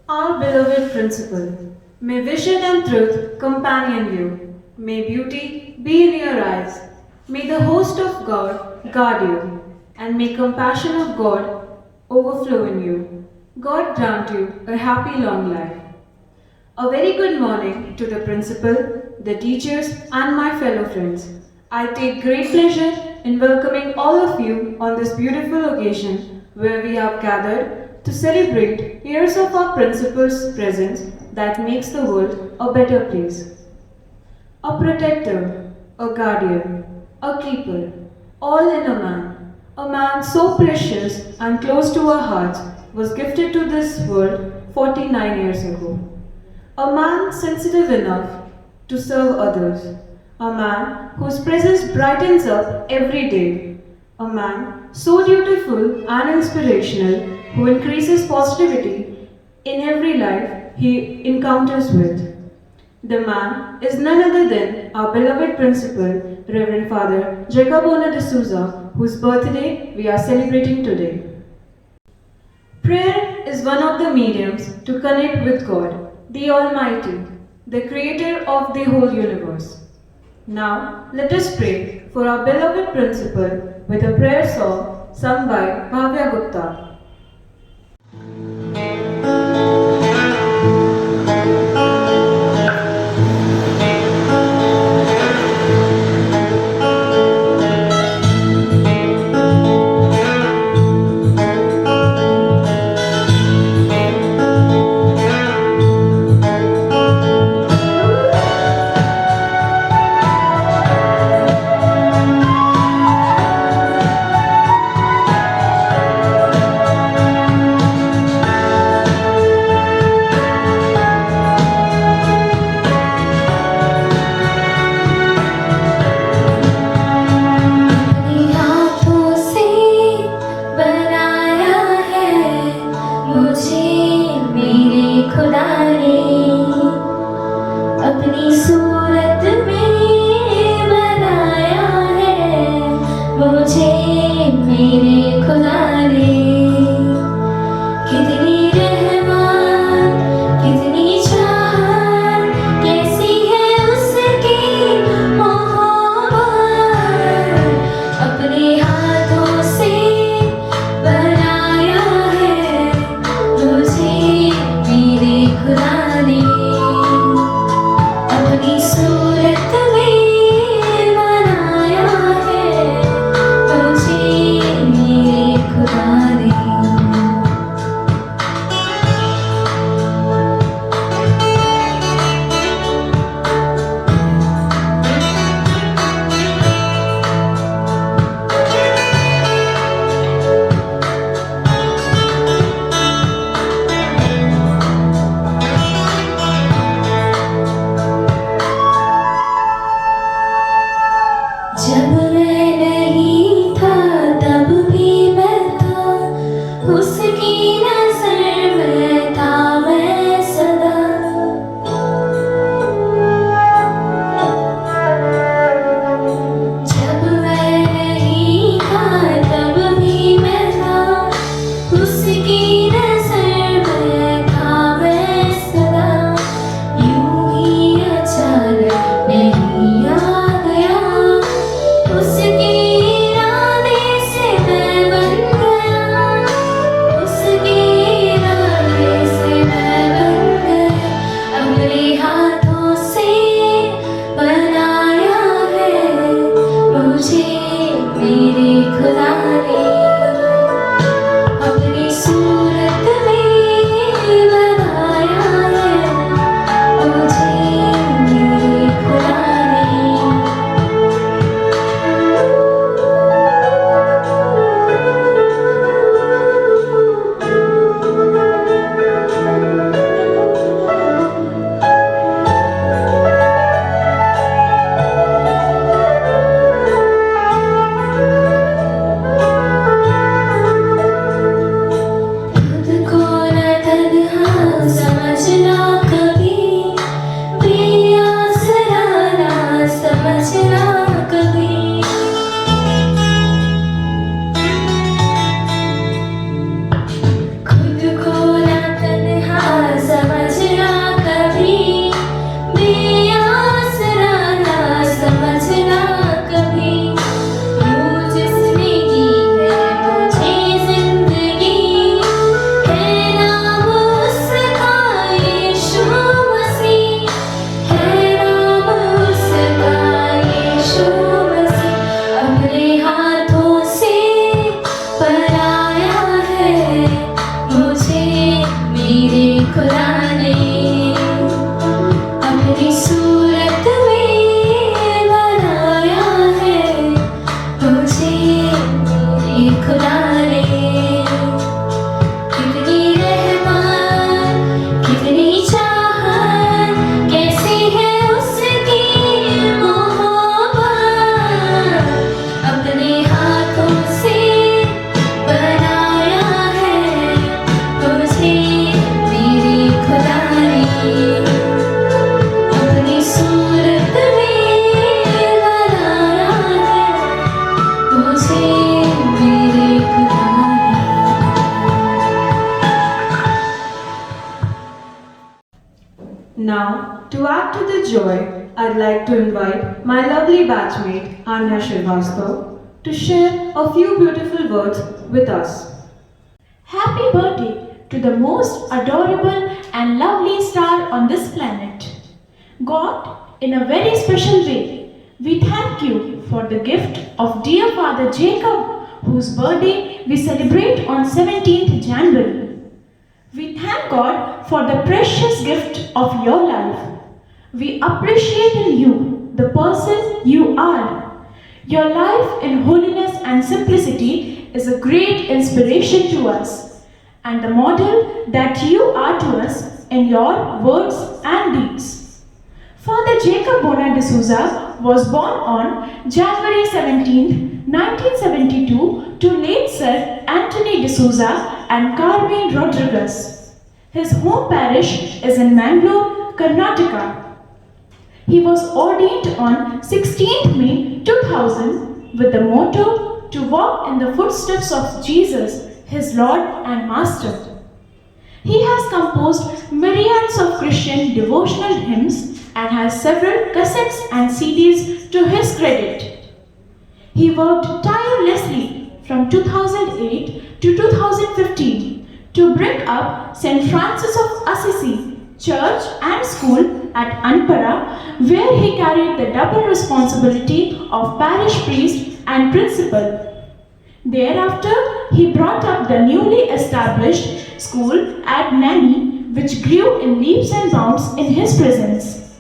Our beloved principal, may vision and truth companion you. May beauty be in your eyes. May the host of God guard you, and may compassion of God overflow in you. God grant you a happy long life. A very good morning to the principal, the teachers, and my fellow friends. I take great pleasure in welcoming all of you on this beautiful occasion where we have gathered to celebrate years of our principal's presence that makes the world a better place. A protector, a guardian, a keeper, all in a man so precious and close to our hearts was gifted to this world 49 years ago. A man sensitive enough to serve others. A man whose presence brightens up every day. A man so beautiful and inspirational who increases positivity in every life he encounters with. The man is none other than our beloved principal, Reverend Father Jacobona de Souza, whose birthday we are celebrating today. Prayer is one of the mediums to connect with God, the Almighty, the Creator of the whole universe. Now, let us pray for our beloved principal with a prayer song sung by Bhavya Gupta. मेरे खुदा ने अपनी सूरत में बनाया है मुझे, मेरे खुदा ने। कितनी रहमत, कितनी चाहत, कैसी है उसकी मोहब्बत, अपने हाथों से बनाया है मुझे, मेरे खुदा ने अपनी सूरत में बनाया है मुझे, मेरे खुदा ने। Now, to add to the joy, I'd like to invite my lovely batchmate Anya Srivastav to share a few beautiful words with us. Happy birthday to the most adorable and lovely star on this planet. God, in a very special way, we thank you for the gift of dear Father Jacob, whose birthday we celebrate on 17th January. We thank God for the precious gift of your life. We appreciate in you the person you are. Your life in holiness and simplicity is a great inspiration to us and the model that you are to us in your words and deeds. Father Jacob Bona D'Souza was born on January 17, 1972 to late Sir Anthony D'Souza and Carmen Rodriguez. His home parish is in Mangalore, Karnataka. He was ordained on 16th May 2000 with the motto to walk in the footsteps of Jesus, his Lord and Master. He has composed myriads of Christian devotional hymns and has several cassettes and CDs to his credit. He worked tirelessly from 2008 to 2015 to bring up St. Francis of Assisi Church and School at Anpara, where he carried the double responsibility of parish priest and principal. Thereafter, he brought up the newly established school at Nani, which grew in leaps and bounds in his presence.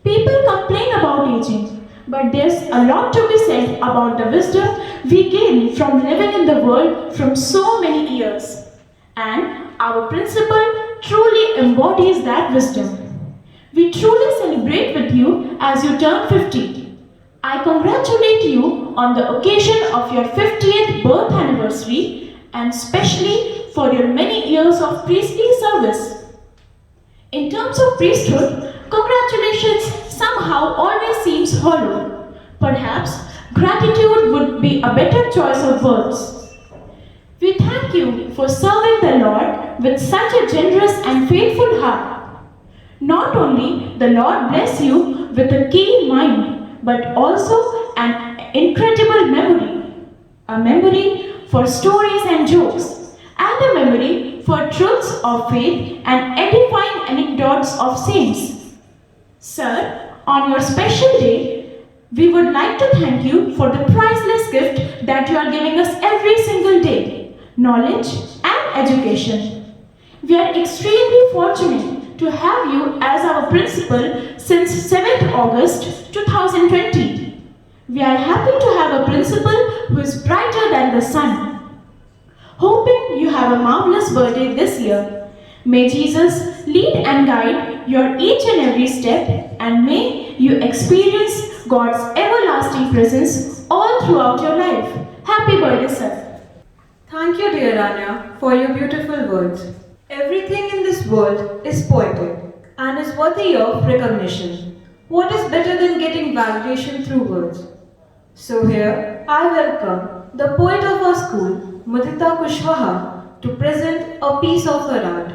People complain about aging, but there's a lot to be said about the wisdom we gain from living in the world from so many years. And our principal truly embodies that wisdom. We truly celebrate with you as you turn 50. I congratulate you on the occasion of your 50th birth anniversary and especially for your many years of priestly service. In terms of priesthood, congratulations somehow always seems hollow. Perhaps gratitude would be a better choice of words. We thank you for serving the Lord with such a generous and faithful heart. Not only the Lord bless you with a keen mind, but also an incredible memory. A memory for stories and jokes, and a memory for truths of faith and edifying anecdotes of saints. Sir, on your special day, we would like to thank you for the priceless gift that you are giving us every single day. Knowledge and education. We are extremely fortunate to have you as our principal since 7th August 2020. We are happy to have a principal who is brighter than the sun. Hoping you have a marvelous birthday this year. May Jesus lead and guide your each and every step, and may you experience God's everlasting presence all throughout your life. Happy birthday, sir. Thank you, dear Anya, for your beautiful words. Everything in this world is poetic and is worthy of recognition. What is better than getting validation through words? So here, I welcome the poet of our school, Mudita Kushwaha, to present a piece of her art.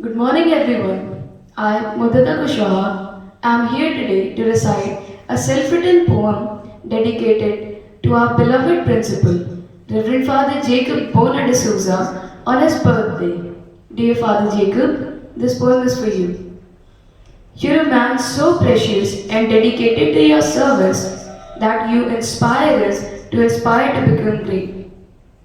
Good morning, everyone. I, Mudita Kushwaha, am here today to recite a self-written poem dedicated to our beloved principal, Reverend Father Jacob Bona D'Souza, on his birthday. Dear Father Jacob, this poem is for you. You're a man so precious and dedicated to your service that you inspire us to aspire to become great.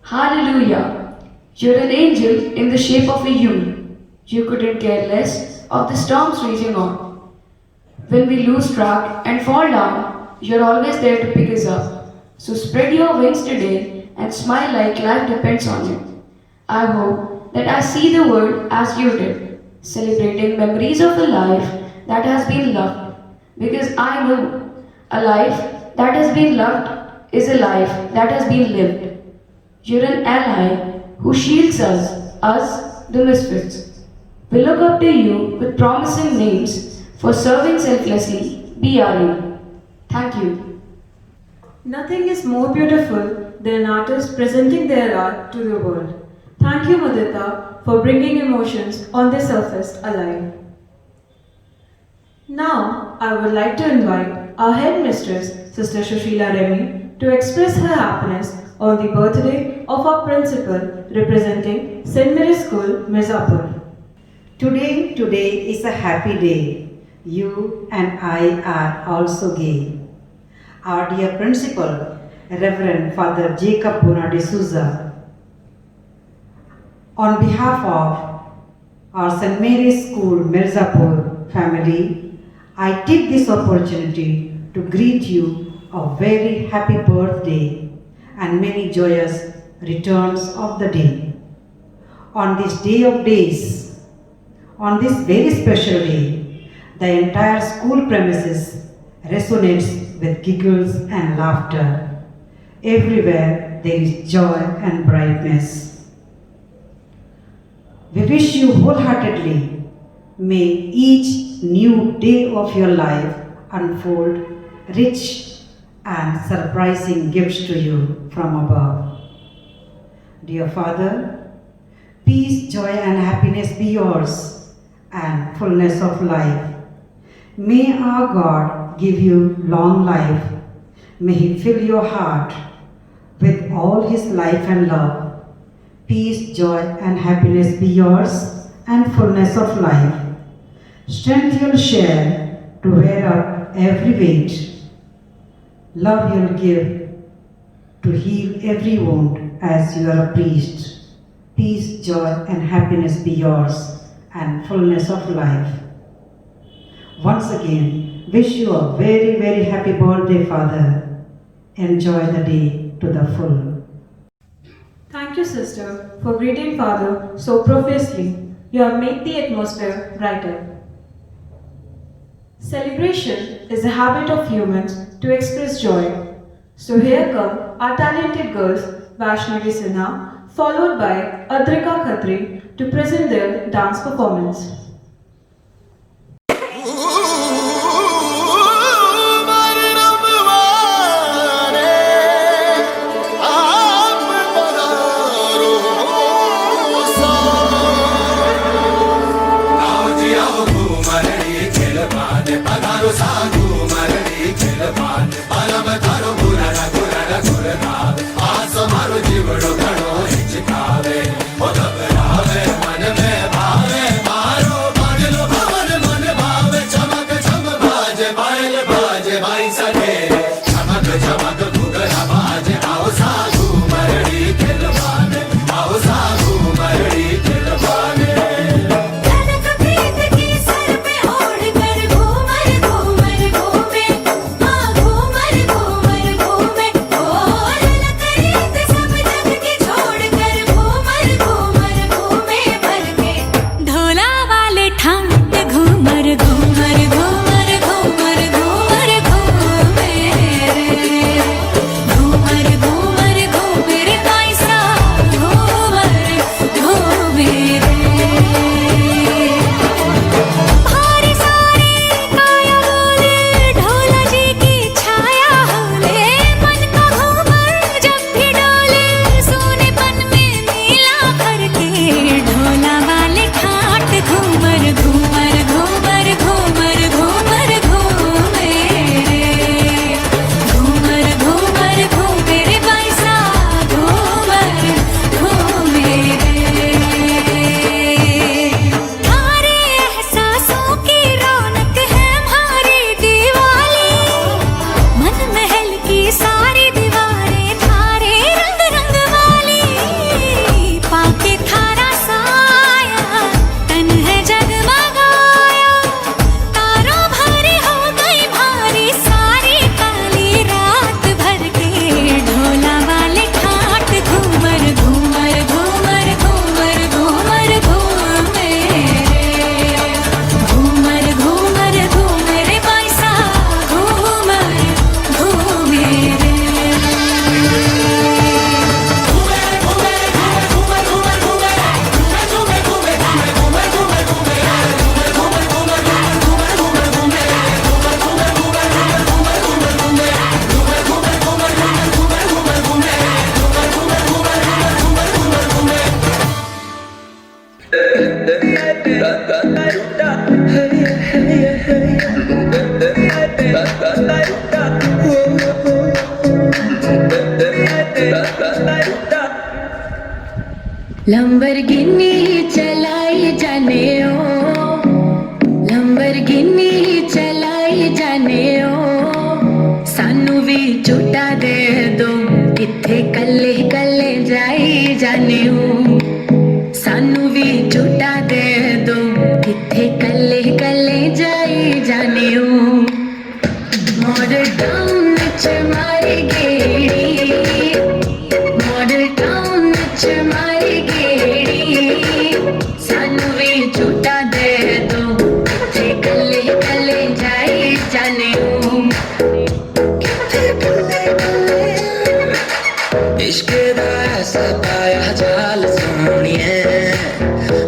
Hallelujah! You're an angel in the shape of a human. You couldn't care less of the storms raging on. When we lose track and fall down, you're always there to pick us up. So spread your wings today and smile like life depends on it. I hope that I see the world as you did, celebrating memories of a life that has been loved. Because I know a life that has been loved is a life that has been lived. You're an ally who shields us the misfits. We look up to you with promising names for serving selflessly. BRE. Thank you. Nothing is more beautiful than an artist presenting their art to the world. Thank you, Mudita, for bringing emotions on the surface alive. Now, I would like to invite our headmistress, Sister Shushila Remy, to express her happiness on the birthday of our principal representing St. Mary's School, Mirzapur. Today is a happy day. You and I are also gay. Our dear principal, Reverend Father Jacob Bona de Souza, on behalf of our St. Mary's School, Mirzapur family, I take this opportunity to greet you a very happy birthday and many joyous returns of the day. On this day of days, on this very special day, the entire school premises resonates with giggles and laughter. Everywhere there is joy and brightness. We wish you wholeheartedly, may each new day of your life unfold rich and surprising gifts to you from above. Dear Father, peace, joy and happiness be yours and fullness of life. May our God give you long life. May He fill your heart with all His life and love. Peace, joy and happiness be yours and fullness of life. Strength you'll share to wear up every weight. Love you'll give to heal every wound as you are a priest. Peace, joy and happiness be yours and fullness of life. Once again, wish you a very, very happy birthday, Father. Enjoy the day to the full. Thank you, sister, for greeting Father so profusely. You have made the atmosphere brighter. Celebration is a habit of humans to express joy. So here come our talented girls, Vaishnavi Sinha, followed by Adrika Khatri to present their dance performance. जीवड़ो घड़ो हिचकावे ओ घबरावे मन में भावे मारो Lamborghini चलाई जाने ओ, Lamborghini चलाई जाने ओ, सानू भी झूठा दे दो, किथे कल्ले कल्ले जाई जाने ओ, सानू भी झूठा दे दो, किथे कल्ले कल्ले जाई जाने ओ, मॉडल टाउन च मारी गेड़ी, मॉडल टाउन च मारी गेड़ी, सानू भी झूठा दे दो, किथे कल्ले कल्ले जाई जाने ओ, किथे कल्ले कल्ले। इश्क दा ऐसा पाया जाल सोनिए,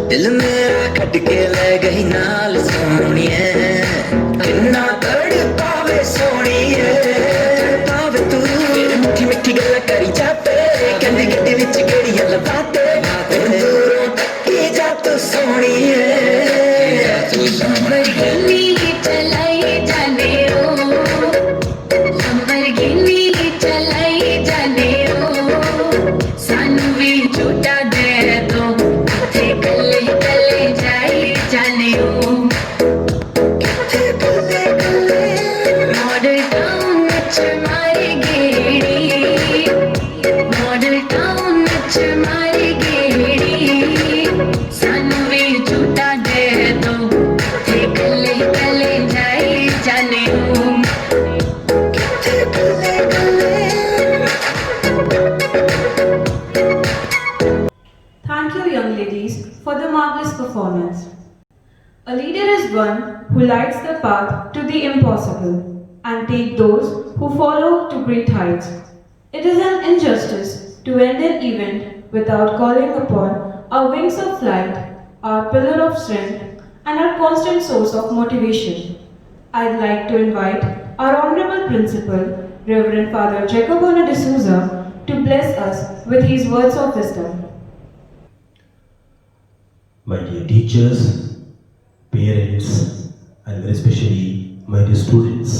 दिल मेरा कट के ले गई नाल सोनिए, किन्ना तड़ पावे सोनिए, पावे तू मिठी मिठी गल्लां करी जाते, कहंदी गड्डी विच गेड़ियां लवाते, दूरों तक्की जा तू सोनिए, लंबरगिनी चलाई जाने ओ, लंबरगिनी चलाई जाने ओ, सानू भी झूठा दे दो, किथे कल्ले कल्ले जाई जाने ओ, किथे कल्ले कल्ले। मॉडल टाउन च मारी गेड़ी, मॉडल टाउन च मारी गेड़ी, सानू भी झूठा दे दो, किथे कल्ले कल्ले जाई जाने ओ, किथे कल्ले कल्ले। Thank you, young ladies, for the marvelous performance. A leader is one who lights the path to the impossible and take those who follow to great heights. It is an injustice to end an event without calling upon our wings of flight, our pillar of strength, and our constant source of motivation. I'd like to invite our Honorable Principal, Reverend Father Jacobona D'Souza, to bless us with his words of wisdom. My dear teachers, parents, and very especially my dear students,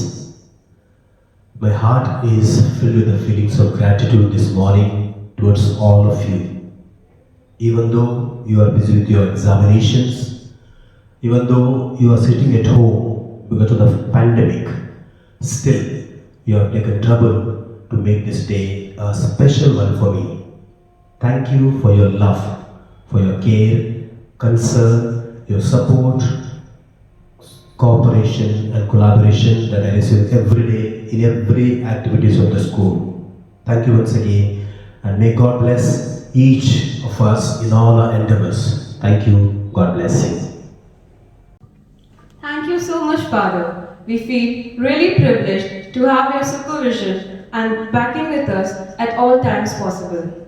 my heart is filled with the feelings of gratitude this morning towards all of you. Even though you are busy with your examinations, even though you are sitting at home because of the pandemic, still you have taken trouble to make this day a special one for me. Thank you for your love, for your care, concern, your support, cooperation and collaboration that I receive every day in every activities of the school. Thank you once again, and may God bless each of us in all our endeavors. Thank you. God bless you. Thank you so much, Father. We feel really privileged to have your supervision and backing with us at all times possible.